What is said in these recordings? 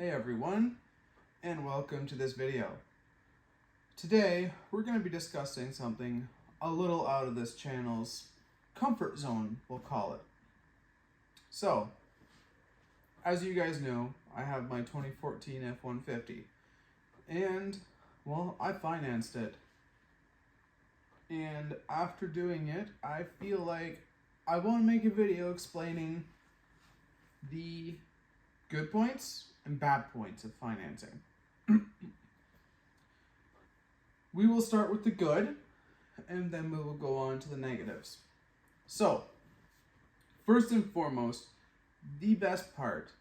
Hey everyone, and welcome to this video. Today, we're going to be discussing something a little out of this channel's comfort zone, we'll call it. So, as you guys know, I have my 2014 F-150, and, well, I financed it. And after doing it, I feel like I want to make a video explaining the good points and bad points of financing. We will start with the good, and then we will go on to the negatives. So, first and foremost, the best part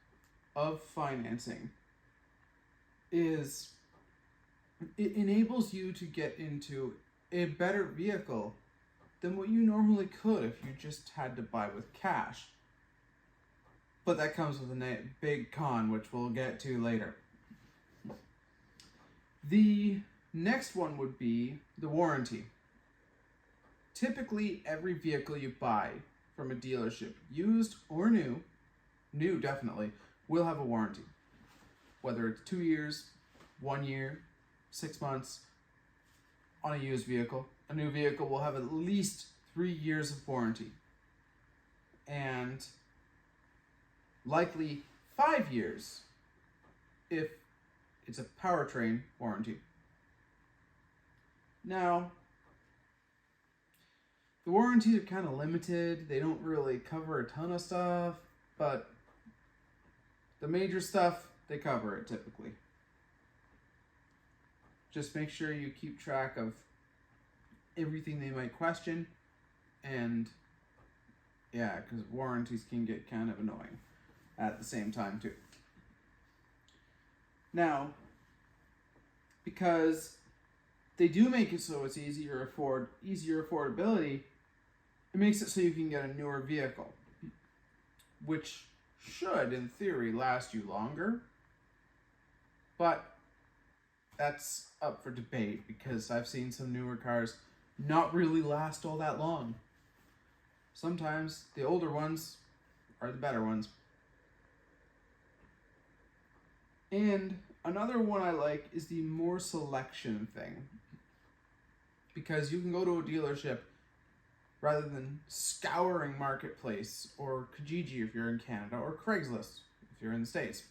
of financing is it enables you to get into a better vehicle than what you normally could if you just had to buy with cash. But that comes with a big con, which we'll get to later. The next one would be the warranty. Typically, every vehicle you buy from a dealership, used or new definitely, will have a warranty. Whether it's 2 years, 1 year, 6 months on a used vehicle. A new vehicle will have at least 3 years of warranty. And likely 5 years if it's a powertrain warranty. Now, the warranties are kind of limited. They don't really cover a ton of stuff, but the major stuff, they cover it typically. Just make sure you keep track of everything they might question, and yeah, because warranties can get kind of annoying at the same time too. Now, because they do make it so it's easier affordability, it makes it so you can get a newer vehicle, which should, in theory, last you longer. But that's up for debate, because I've seen some newer cars not really last all that long. Sometimes the older ones are the better ones. And another one I like is the more selection thing. Because you can go to a dealership rather than scouring Marketplace or Kijiji if you're in Canada, or Craigslist if you're in the States.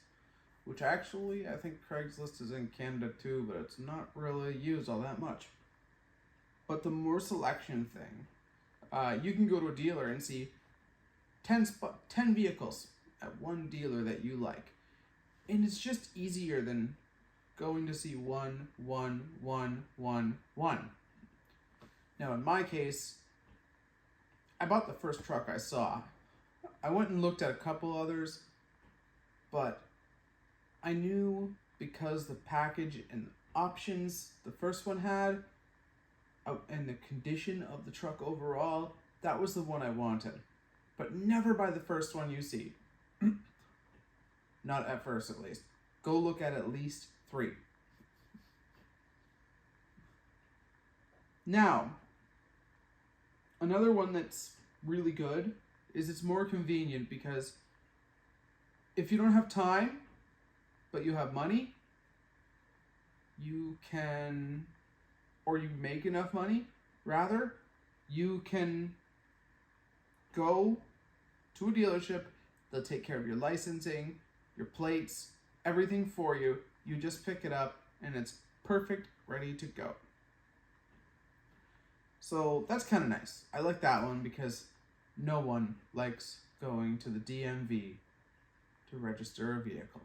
Which actually, I think Craigslist is in Canada too, but it's not really used all that much. But the more selection thing, you can go to a dealer and see 10 vehicles at one dealer that you like. And it's just easier than going to see one. Now, in my case, I bought the first truck I saw. I went and looked at a couple others, but I knew because the package and options the first one had, and the condition of the truck overall, that was the one I wanted. But never buy the first one you see. Not at first, at least. Go look at least 3. Now, another one that's really good is it's more convenient, because if you don't have time, but you have money, you can, or you make enough money, rather, you can go to a dealership. They'll take care of your licensing, your plates, everything for you. You just pick it up and it's perfect, ready to go. So that's kind of nice. I like that one because no one likes going to the DMV to register a vehicle.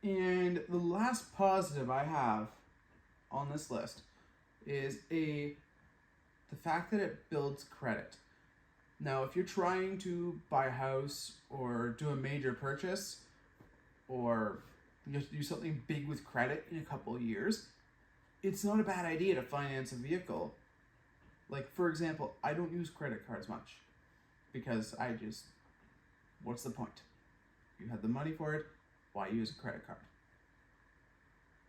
And the last positive I have on this list is the fact that it builds credit. Now, if you're trying to buy a house or do a major purchase, or just do something big with credit in a couple of years, it's not a bad idea to finance a vehicle. Like, for example, I don't use credit cards much because what's the point? You have the money for it, why use a credit card?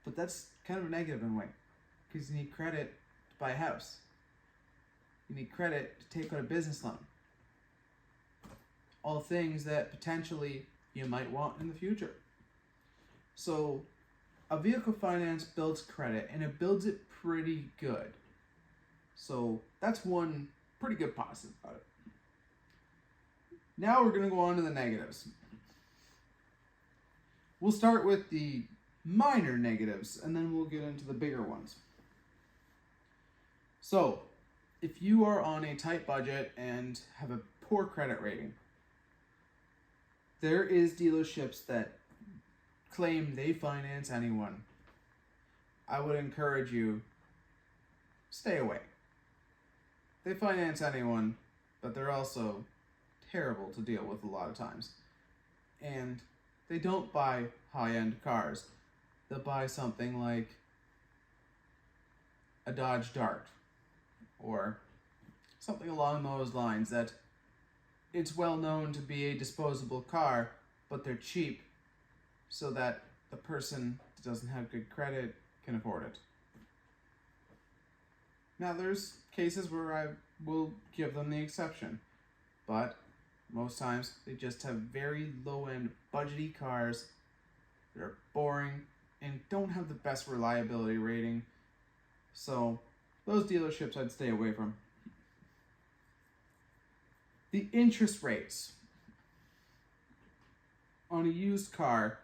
But that's kind of a negative in a way, because you need credit to buy a house. You need credit to take out a business loan. all things that potentially you might want in the future. So a vehicle finance builds credit, and it builds it pretty good. So that's one pretty good positive about it. Now we're going to go on to the negatives. We'll start with the minor negatives, and then we'll get into the bigger ones. So, if you are on a tight budget and have a poor credit rating, there is dealerships that claim they finance anyone. I would encourage you, stay away. They finance anyone, but they're also terrible to deal with a lot of times. And they don't buy high-end cars. They'll buy something like a Dodge Dart or something along those lines, that it's well known to be a disposable car, but they're cheap so that the person that doesn't have good credit can afford it. Now, there's cases where I will give them the exception, but most times they just have very low-end budgety cars that are boring and don't have the best reliability rating. So those dealerships I'd stay away from. The interest rates on a used car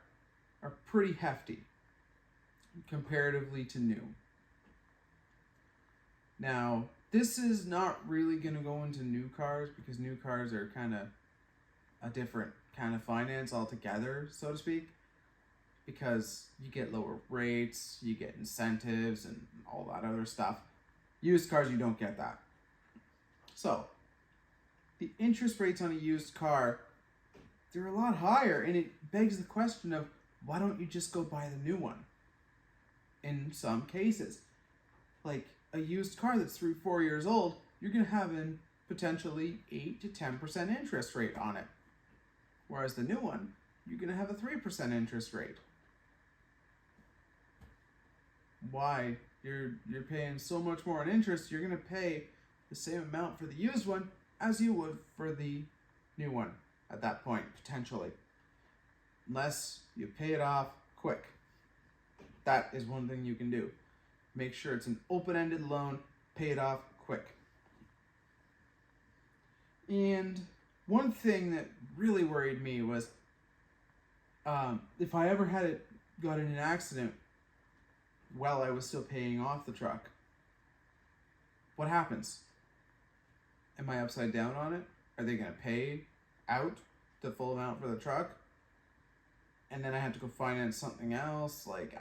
are pretty hefty comparatively to new. Now, this is not really going to go into new cars, because new cars are kind of a different kind of finance altogether, so to speak, because you get lower rates, you get incentives, and all that other stuff. Used cars, you don't get that. So, the interest rates on a used car, they're a lot higher, and it begs the question of, why don't you just go buy the new one? In some cases, like a used car that's 3-4 years old, you're going to have a potentially 8 to 10% interest rate on it. Whereas the new one, you're going to have a 3% interest rate. Why? You're paying so much more in interest, you're going to pay the same amount for the used one as you would for the new one at that point, potentially. Unless you pay it off quick. That is one thing you can do. Make sure it's an open-ended loan, pay it off quick. And one thing that really worried me was if I ever got in an accident while I was still paying off the truck, what happens? Am I upside down on it? Are they going to pay out the full amount for the truck? And then I have to go finance something else? Like,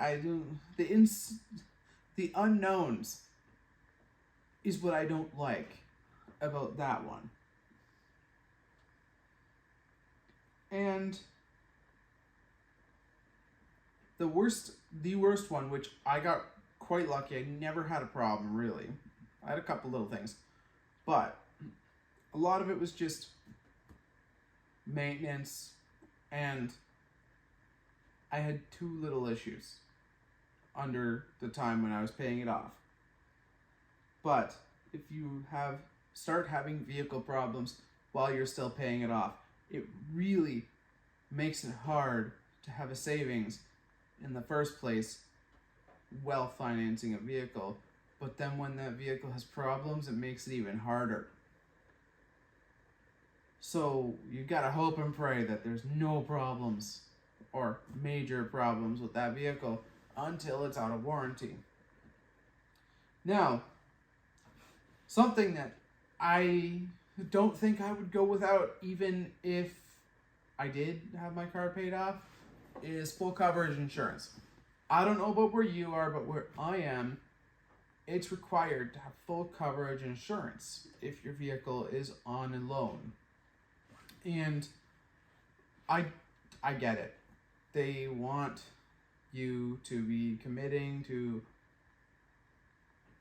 the unknowns is what I don't like about that one. And the worst one, which I got quite lucky, I never had a problem really. I had a couple little things, but a lot of it was just maintenance, and I had 2 little issues under the time when I was paying it off. But if you start having vehicle problems while you're still paying it off, it really makes it hard to have a savings in the first place while financing a vehicle. But then when that vehicle has problems, it makes it even harder. So you gotta hope and pray that there's no problems or major problems with that vehicle until it's out of warranty. Now, something that I don't think I would go without, even if I did have my car paid off, is full coverage insurance. I don't know about where you are, but where I am, it's required to have full coverage insurance if your vehicle is on a loan. And I get it. They want you to be committing to,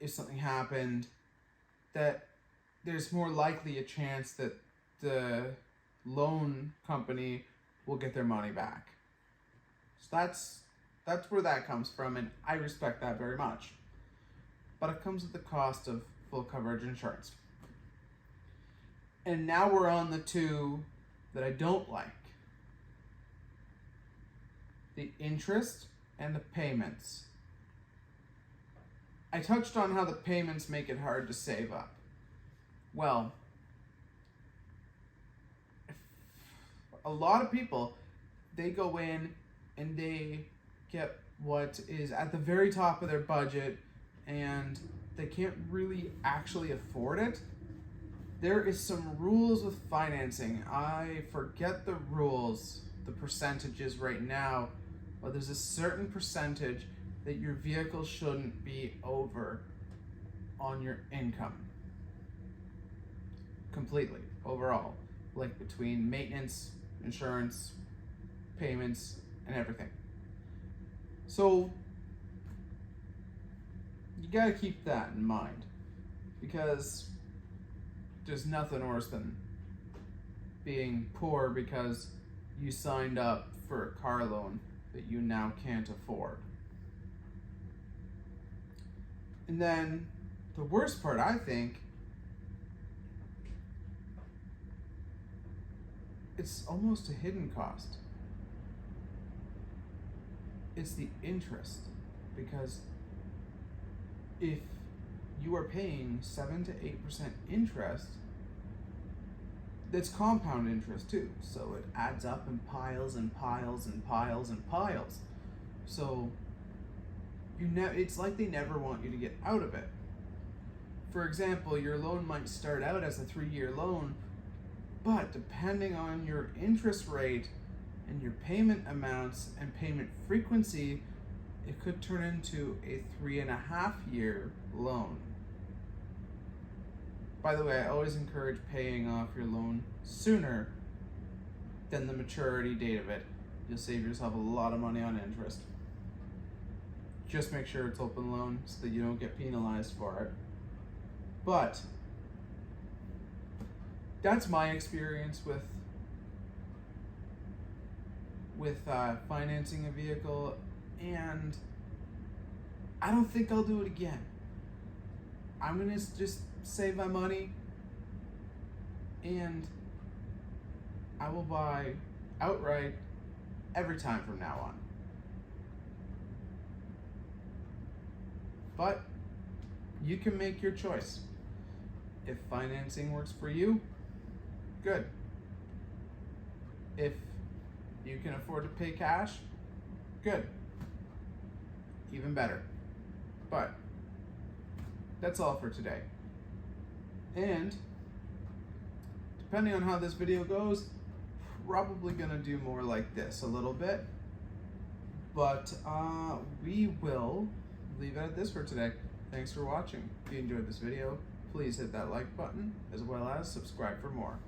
if something happened, that there's more likely a chance that the loan company will get their money back. So that's where that comes from, and I respect that very much. But it comes at the cost of full coverage insurance. And now we're on the 2 that I don't like. The interest and the payments. I touched on how the payments make it hard to save up. Well, a lot of people, they go in and they get what is at the very top of their budget and they can't really actually afford it. There is some rules with financing. I forget the rules, the percentages right now, but there's a certain percentage that your vehicle shouldn't be over on your income. Completely, overall. Like between maintenance, insurance, payments, and everything. So, you gotta keep that in mind, because there's nothing worse than being poor because you signed up for a car loan that you now can't afford. And then the worst part, I think, it's almost a hidden cost. It's the interest, because if you are paying 7 to 8% interest, that's compound interest too. So it adds up in piles and piles and piles and piles. So it's like they never want you to get out of it. For example, your loan might start out as a 3-year loan, but depending on your interest rate and your payment amounts and payment frequency, it could turn into a 3.5-year loan. By the way, I always encourage paying off your loan sooner than the maturity date of it. You'll save yourself a lot of money on interest. Just make sure it's open loan so that you don't get penalized for it. But that's my experience with financing a vehicle, and I don't think I'll do it again. I'm gonna just save my money, and I will buy outright every time from now on. But you can make your choice. If financing works for you, good. If you can afford to pay cash, good. Even better. But that's all for today. And depending on how this video goes, probably gonna do more like this a little bit. But we will leave it at this for today. Thanks for watching. If you enjoyed this video, please hit that like button as well as subscribe for more.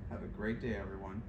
Have a great day, everyone.